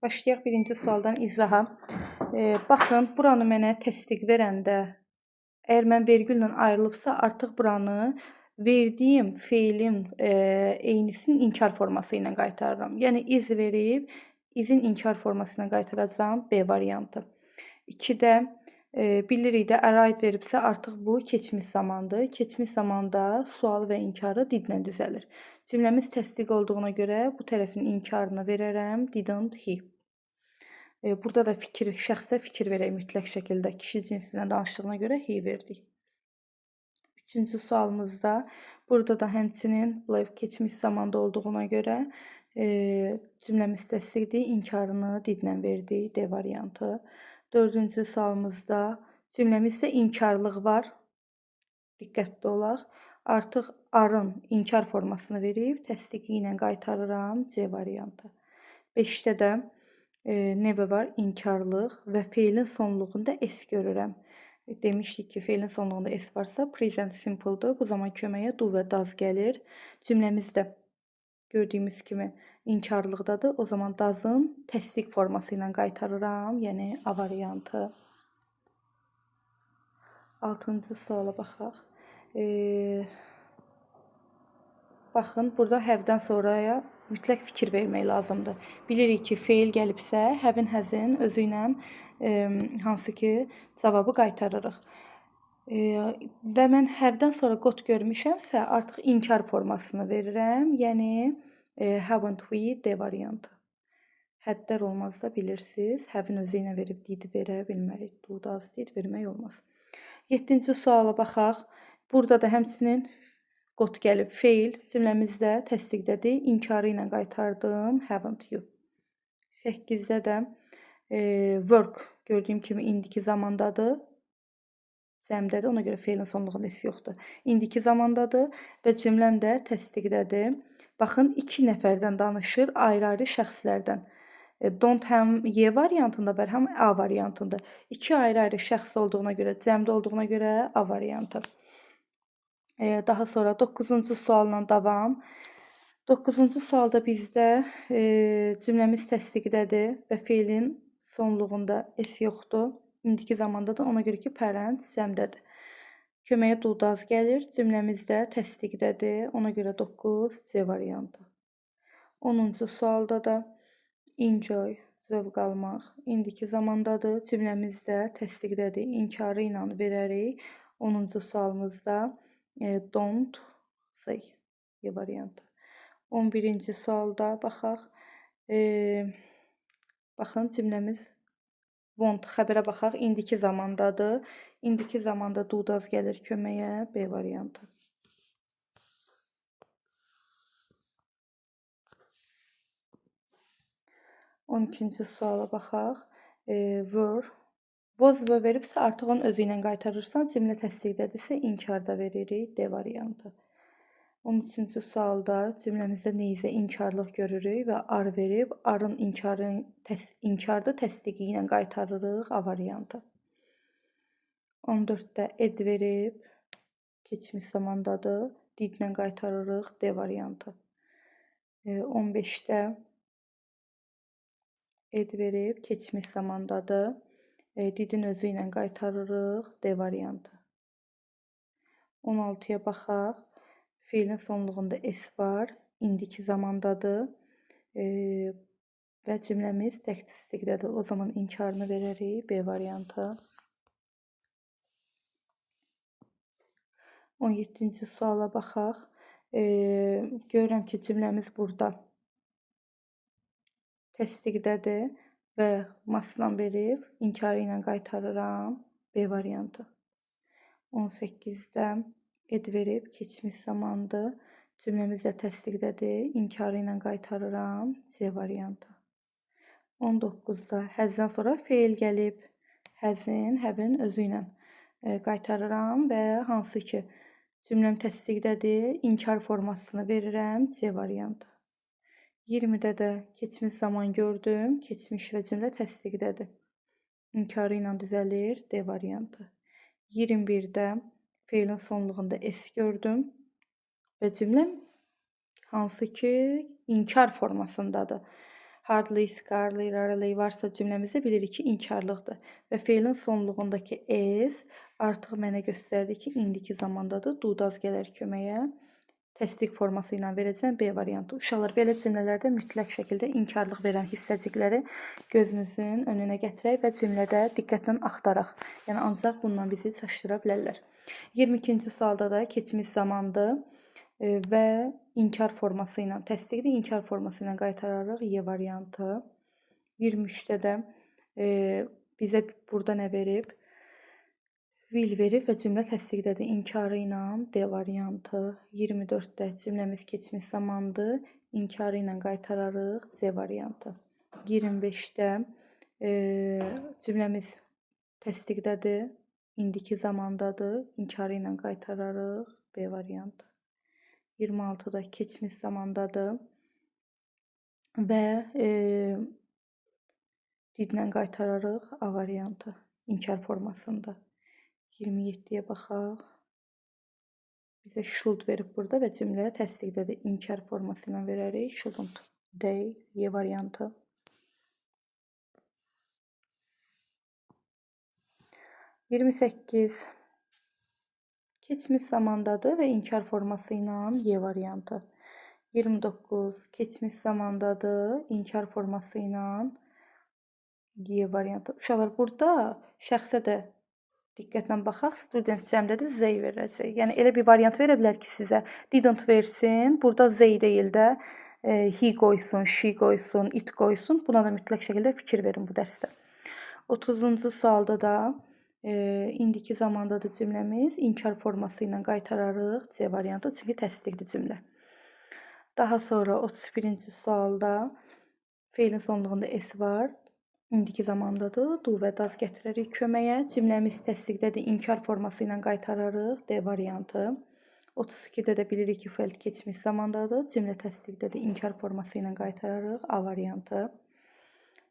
Başlayaq birinci sualdan izaha. Baxın, buranı mənə təsdiq verəndə, əgər mən vergüllə ayrılıbsa, artıq buranı verdiyim feilin eynisinin inkar forması ilə qaytarıram. Yəni, is verib, izin inkar forması ilə qaytaracağam B variantı. 2-də bilirik də, əraid veribsə, artıq bu keçmiş zamandır. Keçmiş zamanda sual və inkarı didlə düzəlir. Cümləmiz təsdiq olduğuna görə bu tərəfin inkarını verərəm, didn't he. Burada da şəxsə fikir verək mütləq şəkildə. Kişi cinsindən danışdığına görə he verdik. Üçüncü sualımızda, burada da həmçinin keçmiş zamanda olduğuna görə cümləmiz təsdiqdir, inkarını didlə verdik, D variantı. Dördüncü sualımızda cümləmizdə inkarlıq var. Diqqətli olaq. Artıq arın inkar formasını verib, təsdiqi ilə qaytarıram, C variantı. 5-də də never var, inkarlıq və feilin sonluğunda s görürəm. Demişdik ki, feilin sonluğunda s varsa present simple'dır. Bu zaman köməyə do və does gəlir. Cümləmizdə gördüyümüz kimi inkarlıqdadır. O zaman does'ın təsdiq forması ilə qaytarıram, yəni A variantı. 6-cı suala baxaq. Baxın, burada have-dən sonraya mütləq fikir vermək lazımdır. Bilirik ki, feil gəlibsə, have-in, has-in özü ilə hansı ki, cavabı qaytarırıq. Və mən have-dən sonra got görmüşəmsə, artıq inkar formasını verirəm. Yəni, haven't we, D variantı. Həddlər olmaz da bilirsiniz. Have-in özü ilə verib did verə bilmərik. Do, does, did vermək olmaz. 7-ci suala baxaq. Burada da həmçinin got gəlib, feil cümləmizdə təsdiqdədir. İnkarı ilə qaytardım, haven't you. 8-də də work gördüyüm kimi indiki zamandadır. Cəmdədir, ona görə feilin sonluğunda s yoxdur. İndiki zamandadır və cümləm də təsdiqdədir. Baxın, 2 nəfərdən danışır, ayrı-ayrı şəxslərdən. Don't həm Y variantında var, həm A variantında. 2 ayrı-ayrı şəxs olduğuna görə, cəmdə olduğuna görə A variantı. Daha sonra 9-cu sualla davam. 9-cu sualda bizdə cümləmiz təsdiqdədir və feilin sonluğunda s yoxdur. İndiki zamanda da ona görə ki, parent cəmdədir. Köməyə do, does gəlir. Cümləmizdə təsdiqdədir. Ona görə 9 C variantı. 10-cu sualda da enjoy, zövq almaq, indiki zamandadır. Cümləmizdə təsdiqdədir. İnkarı ilə verərik. 10-cu sualımızda don't say variantı. 11-ci sualda baxaq. Baxın, cümləmiz want, xəbərə baxaq. İndiki zamandadır. İndiki zamanda do, does gəlir köməyə, B variantı. 12-ci suala baxaq. Were, was veribsə artıq onun özü ilə qaytarırsan. Cümlə təsdiqdədirsə inkarda veririk, D variantı. 13-cü sualda cümləmizdə neyizə inkarlıq görürük və ar verib, arın inkarda təsdiqi ilə qaytarırıq, A variantı. 14-də ed verib, keçmiş zamandadır, didlə qaytarırıq, D variantı. 15-də ed verib, keçmiş zamandadır, didin özü ilə qaytarırıq, D variantı. 16-ya baxaq. Feilin sonluğunda s var, indiki zamandadır və cümləmiz təsdiqdədir. O zaman inkarını verərik, B variantı. 17-ci suala baxaq. Görürəm ki, cümləmiz burada təsdiqdədir və maslan verib, inkarı ilə qaytarıram, B variantı. 18-də ed verib, keçmiş zamandır, cümləmizdə təsdiqdədir, inkarı ilə qaytarıram, C variantı. 19-da həzdən sonra feil gəlib, həzin, həvin özü ilə qaytarıram və hansı ki, cümləm təsdiqdədir, inkar formasını verirəm, C variantı. 20-də də keçmiş zaman gördüm, keçmiş və cümlə təsdiqdədir. İnkarı ilə düzəlir, D variantı. 21-də feilin sonluğunda s gördüm və cümləm hansı ki, inkar formasındadır. hardly, scarly, rarely varsa cümləmizdə bilirik ki, inkarlıqdır. Və feilin sonluğundakı s artıq mənə göstərdi ki, indiki zamandadır. Do does gələr köməyə. Təsdiq forması ilə verəcəm B variantı. Uşaqlar, belə cümlələrdə mütləq şəkildə inkarlıq verən hissəcikləri gözünüzün önünə gətirək və cümlədə diqqətlə axtaraq. Yəni ancaq bununla bizi çaşdıra bilərlər. 22-ci sualda da keçmiş zamandır və inkar forması ilə təsdiqdir. İnkar forması ilə qaytararıq Y variantı. 23-də də bizə burada nə verib? Will verib və cümlə təsdiqdədir. İnkarı ilə D variantı. 24-də cümləmiz keçmiş zamandır. İnkarı ilə qaytararıq C variantı. 25-də cümləmiz təsdiqdədir. İndiki zamandadır. İnkarı ilə qaytararıq B variantı. 26-da keçmiş zamandadır və didlə qaytararıq A variantı inkar formasında. 27-yə baxaq. Bizə should verib burada və cümlə təsdiqdədir. İnkar forması ilə verərik. Shouldn't. D, Y variantı. 28 keçmiş zamandadır və inkar forması ilə Y variantı. 29 keçmiş zamandadır, inkar forması ilə Y variantı. Uşaqlar, burada şəxsə də diqqətlə baxaq. Student cəmdədir, they verəcək. Yəni elə bir variant verə bilər ki, sizə didn't versin. Burada they deyil də he qoysun, she qoysun, it qoysun. Buna da mütləq şəkildə fikir verin bu dərsdə. 30-cu sualda da indiki zamandadır cümləmiz. İnkar forması ilə qaytararıq C variantı, çünki təsdiqli cümlə. Daha sonra 31-ci sualda feilin sonluğunda S var. İndiki zamandadır. Do və does gətirərik köməyə. Cümləmiz təsdiqdədir. İnkar forması ilə qaytararıq D variantı. 32-də də bilirik ki, feil keçmiş zamandadır. Cümlə təsdiqdədir. İnkar forması ilə qaytararıq A variantı.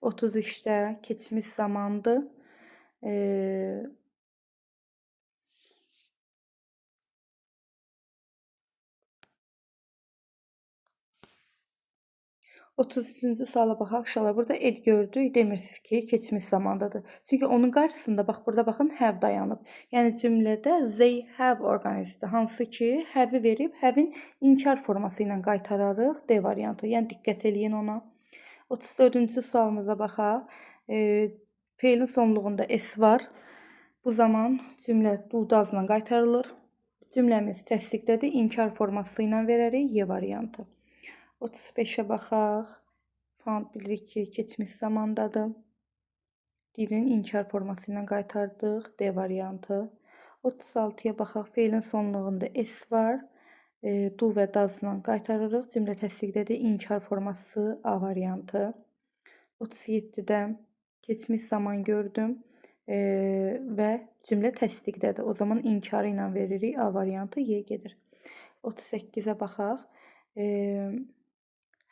33-də keçmiş zamandır. 33-cü suala baxaq uşaqlar. Burada ed gördük. Demirsiniz ki, keçmiş zamandadır. Çünki onun qarşısında bax burada baxın have dayanıb. Yəni cümlədə they have organized, hansı ki, have-i verib, have-in inkar forması ilə qaytararıq D variantı. Yəni diqqət eləyin ona. 34-cü sualımıza baxaq. Feilin sonluğunda S var. Bu zaman cümlə do does ilə qaytarılır. Cümləmiz təsdiqdədir. İnkar forması ilə verərik Y variantı. 35-ə baxaq. Found bilirik ki, keçmiş zamandadır. Didin inkar forması ilə qaytardıq. D variantı. 36-ya baxaq. Feilin sonluğunda S var. Do və does ilə qaytarırıq. Cümlə təsdiqdədir. İnkar forması A variantı. 37-də keçmiş zaman gördüm və cümlə təsdiqdədir. O zaman inkarı ilə veririk. A variantı Y gedir. 38-ə baxaq.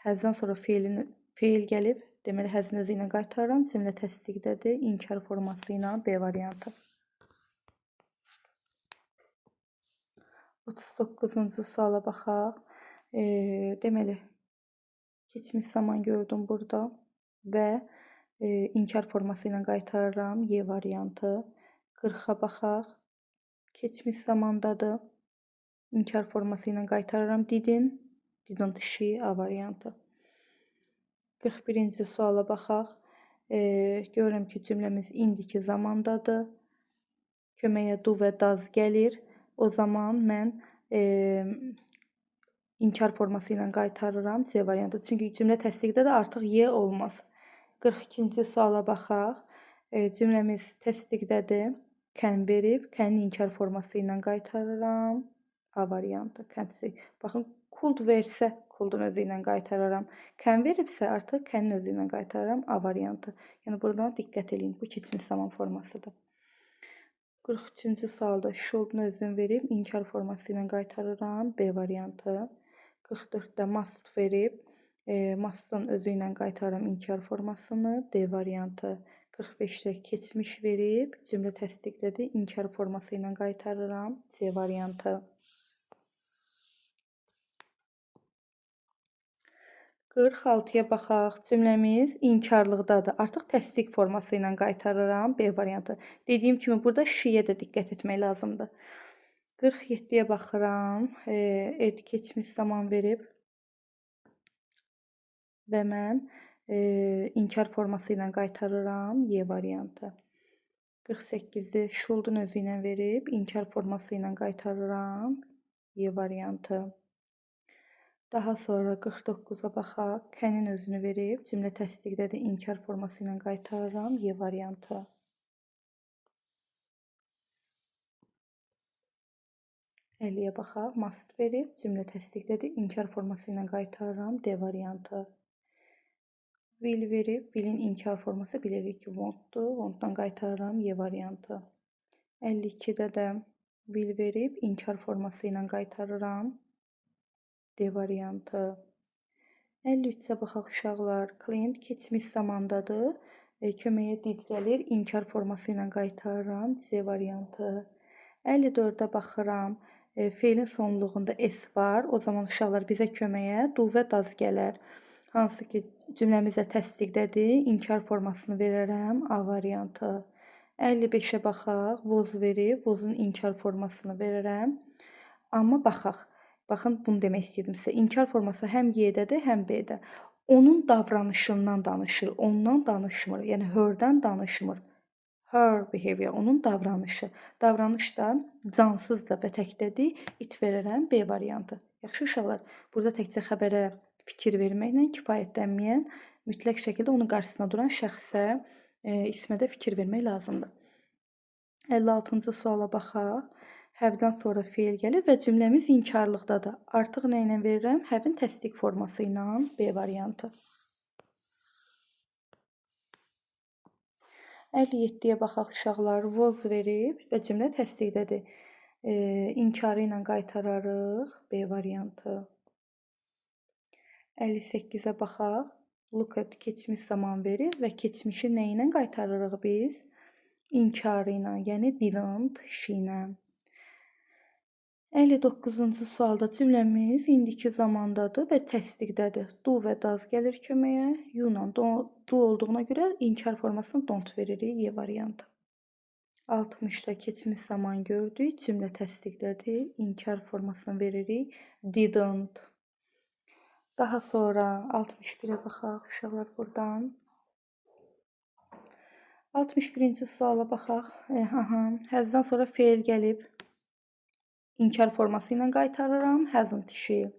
Həzdən sonra feil gəlib. Deməli, həzin özü ilə qaytarıram. Cümlə təsdiqdədir. İnkar forması ilə B variantı. 39-cu suala baxaq. Deməli, keçmiş zaman gördüm burada və inkar forması ilə qaytarıram. Y variantı. 40-a baxaq. Keçmiş zamandadır. İnkar forması ilə qaytarıram. Didn't she A variantı. 41-ci suala baxaq. Görürəm ki, cümləmiz indiki zamandadır. Köməyə do və does gəlir. O zaman mən inkar forması ilə qaytarıram C variantı. Çünki cümlə təsdiqdədir, artıq Y olmaz. 42-ci suala baxaq. Cümləmiz təsdiqdədir. Can verib, can-in inkar forması ilə qaytarıram. A variantı. Baxın, could versə, could'un özü ilə qaytararam. Can veribsə, artıq can-in özü ilə qaytararam. A variantı. Yəni, buradan diqqət edin. Bu keçmiş zaman formasıdır. 43-cü sualda should'un özünü verib, inkar forması ilə qaytarıram. B variantı. 44-də must verib, must'ın özü ilə qaytarıram inkar formasını. D variantı. 45-də keçmiş verib, cümlə təsdiqdədir. İnkar forması ilə qaytarıram. C variantı. 46-ya baxaq. Cümləmiz inkarlıqdadır. Artıq təsdiq forması ilə qaytarıram. B variantı. Dediyim kimi burada şiyə də diqqət etmək lazımdır. 47-yə baxıram. Ed keçmiş zaman verib və mən inkar forması ilə qaytarıram. Y variantı. 48-də should'un özü ilə verib inkar forması ilə qaytarıram. Y variantı. Daha sonra 49-a baxaq. Can-in özünü verib, cümlə təsdiqdədir, inkar forması ilə qaytarıram. Y variantı. Əlliyə baxaq. Must verib, cümlə təsdiqdədir, inkar forması ilə qaytarıram. D variantı. Will verib, will'in inkar forması bilirik ki, want'dur. Want'dan qaytarıram. Y variantı. 52-də də will verib, inkar forması ilə qaytarıram. D variantı. 53-ə baxaq uşaqlar. Client keçmiş zamandadır. Köməyə did gəlir. İnkar forması ilə qaytarıram. C variantı. 54-ə baxıram. Feilin sonluğunda S var. O zaman uşaqlar bizə köməyə do və does gələr. Hansı ki cümləmizə təsdiqdədir. İnkar formasını verərəm. A variantı. 55-ə baxaq. Was verib. Was'un inkar formasını verərəm. Amma baxaq. Baxın, bunu demək istəyirdim sizə. İnkar forması həm Y-dədir, həm B-də. Onun davranışından danışır, ondan danışmır. Yəni, her-dən danışmır. Her behavior, onun davranışı. Davranış da cansızdır və təkdədir. It verərəm, B variantı. Yaxşı uşaqlar, burada təkcə xəbərə fikir verməklə kifayətlənməyən, mütləq şəkildə onun qarşısına duran şəxsə, ismə də fikir vermək lazımdır. 56-cı suala baxaq. Have-dən sonra feil gəlir və cümləmiz inkarlıqdadır. Artıq nə ilə verirəm? Have-in təsdiq forması ilə. B variantı. 57-yə baxaq uşaqlar. Was verib və cümlə təsdiqdədir. İnkarı ilə qaytararıq. B variantı. 58-ə baxaq. Look at keçmiş zaman verir və keçmişi nə ilə qaytarırıq biz? İnkarı ilə, yəni didn't, she ilə. 59-cu sualda cümləmiz indiki zamandadır və təsdiqdədir. Do və does gəlir köməyə. You ilə do olduğuna görə inkar formasını don't veririk. Y variantı. 60-da keçmiş zaman gördük. Cümlə təsdiqdədir. İnkar formasını veririk. Didn't. Daha sonra 61-ə baxaq uşaqlar buradan. 61-ci suala baxaq. Has-dan sonra feil gəlib. İnkar forması ilə qaytarıram. Hasn't she.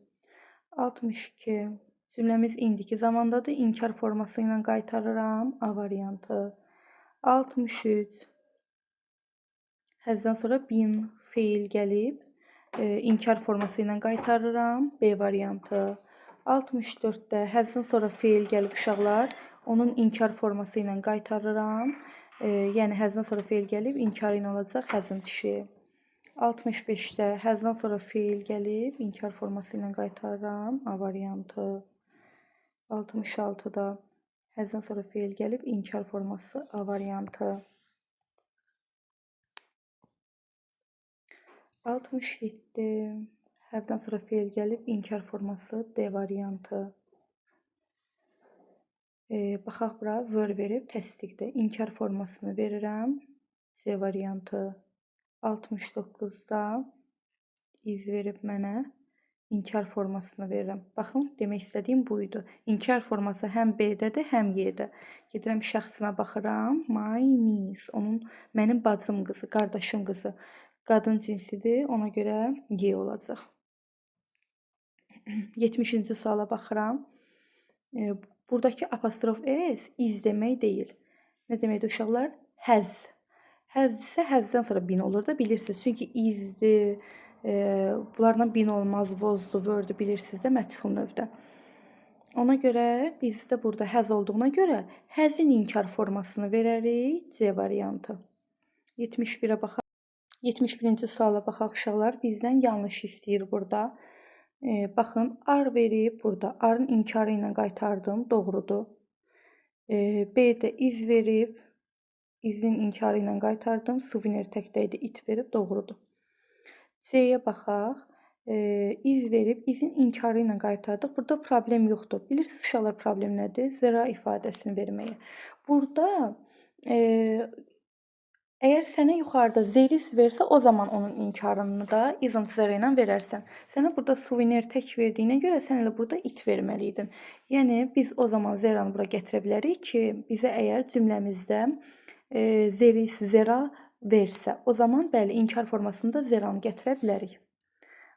62. Cümləmiz indiki zamandadır. İnkar forması ilə qaytarıram. A variantı. 63. Has'dan sonra been feil gəlib. İnkar forması ilə qaytarıram. B variantı. 64-də has'dan sonra feil gəlib uşaqlar. Onun inkar forması ilə qaytarıram. Yəni has'dan sonra feil gəlib. İnkarı ilə olacaq. Hasn't she. 65-də has'dan sonra feil gəlib, inkar forması ilə qaytarıram. A variantı. 66-da has'dan sonra feil gəlib, inkar forması A variantı. 67 have-dan sonra feil gəlib, inkar forması D variantı. Baxaq bura, were verib, təsdiqdə. İnkar formasını verirəm. C variantı. 69-da iz verib mənə. İnkar formasını verirəm. Baxın, demək istədiyim buydu. İnkar forması həm B-dədir, həm Y-də. Gedirəm şəxsimə baxıram. My niece. Mənim bacım qızı, qardaşım qızı. Qadın cinsidir, ona görə Y olacaq. 70-ci suala baxıram. Buradakı apostrof S iz demək deyil. Nə deməkdir uşaqlar? Has. Has-dirsə has'dan sonra bin olur da bilirsiniz. Çünki izdir, bunlardan bin olmaz, was-dur, were-dur bilirsiniz də məchul növdə. Ona görə bizdə burada has olduğuna görə has-in inkar formasını verərik. C variantı. 71-ə baxaq. 71-ci suala baxaq uşaqlar. Bizdən yanlış istəyir burada. Baxın, are verib burada. Are-ın inkarı ilə qaytardım. Doğrudur. B-də iz verib. İzin inkarı ilə qaytardım. Souvenir təkdə idi. It verib. Doğrudur. C-yə baxaq. iz verib izin inkarı ilə qaytardıq. Burada problem yoxdur. Bilirsiniz uşaqlar problem nədir? Zera ifadəsini verməyə. Burada əgər sənə yuxarıda zeris versə, o zaman onun inkarını da isn't zero ilə verərsən. Sənə burada suvenir tək verdiyinə görə sən elə burada it verməliydin. Yəni biz o zaman zeranı bura gətirə bilərik ki, bizə əgər cümləmizdə zeris zera versə, o zaman bəli inkar formasında zeranı gətirə bilərik.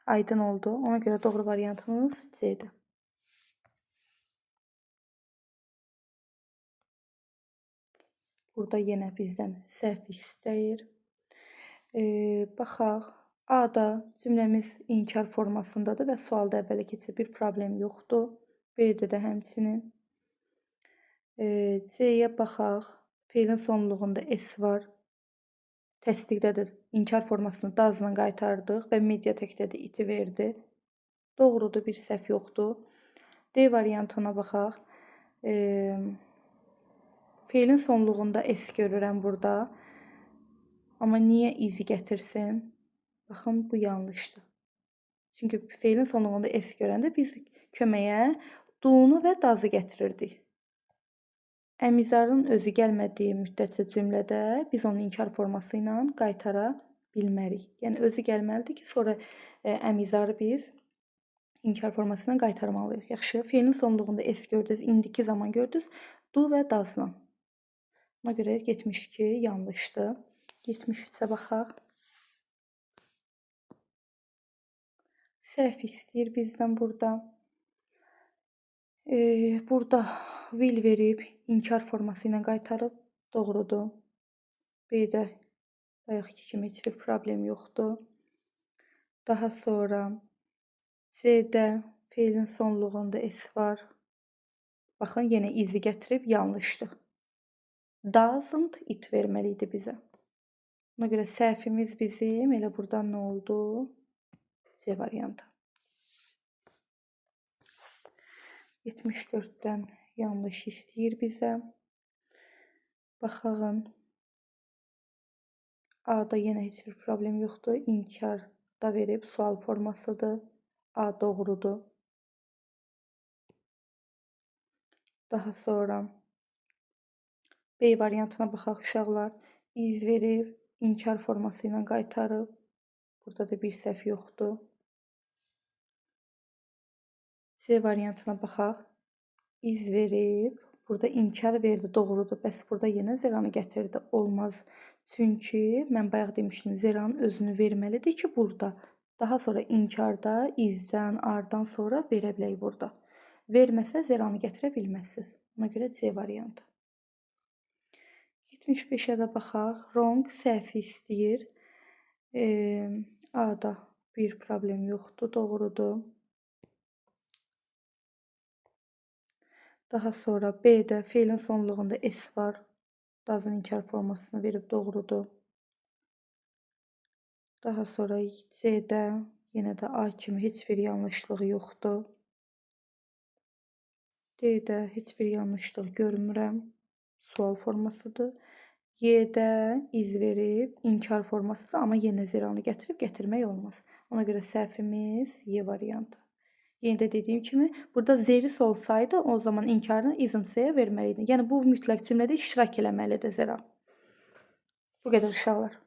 Aydın oldu. Ona görə doğru variantımız C-dir. Burada yenə bizdən səhv istəyir. Baxaq. A-da cümləmiz inkar formasındadır və sualda əvvələ keçir. Bir problem yoxdur. B-də də həmçinin. C-yə baxaq. Feilin sonluğunda S var. Təsdiqdədir. İnkar formasını doesla qaytardıq və media təkdə də iti verdi. Doğrudur, bir səhv yoxdur. D variantına baxaq. Feilin sonluğunda S görürəm burada. Amma niyə izi gətirsin? Baxın, bu yanlışdır. Çünki feilin sonluğunda S görəndə biz köməyə do-nu və does-ı gətirirdik. Əmizarın özü gəlmədiyi müddətcə cümlədə biz onu inkar forması ilə qaytara bilmərik. Yəni, özü gəlməlidir ki, sonra əmizarı biz inkar forması ilə qaytarmalıyıq. Yaxşı, feilin sonluğunda S gördünüz, indiki zaman gördünüz, do və does-la. Ona görə 72 yanlışdır. 73-ə baxaq. Səhv istəyir bizdən burada. Burada will verib inkar forması ilə qaytarıb. Doğrudur. B-də bayaqki kimi heç bir problem yoxdur. Daha sonra C-də feilin sonluğunda S var. Baxın, yenə izi gətirib yanlışdır. Doesn't it verməliydi bizə. Ona görə səhvimiz bizim elə buradan nə oldu? C variantı. 74-dən yanlış istəyir bizə. Baxağın. A-da yenə heç bir problem yoxdur. İnkar da verib sual formasıdır. A doğrudur. Daha sonra B variantına baxaq uşaqlar. İz verib inkar forması ilə qaytarıb. Burada da bir səhv yoxdur. C variantına baxaq. İz verib, burada inkar verdi, doğrudur. Bəs burada yenə zeranı gətirdi. Olmaz. Çünki mən bayaq demişdim, zeranın özünü verməlidir ki, burada. Daha sonra inkarda izdən, ardan sonra verə bilək burada. Verməsə zeranı gətirə bilməzsiniz. Ona görə C variantı. 75-ə də baxaq. Wrong səhv istəyir. A-da bir problem yoxdur, doğrudur. Daha sonra B-də feilin sonluğunda S var. Does-ın inkar formasını verib doğrudur. Daha sonra C-də yenə də A kimi heç bir yanlışlığı yoxdur. D-də heç bir yanlışlıq görmürəm. Sual formasıdır. Y-də iz verib inkar formasıdır, amma yenə zeranı gətirib gətirmək olmaz. Ona görə səhvimiz Y variantı. Yenə də dediyim kimi, burada zeris olsaydı, o zaman inkarını isn't verməliydi. Yəni, bu mütləq cümlədə iştirak eləməlidir zera. Bu qədər uşaqlar.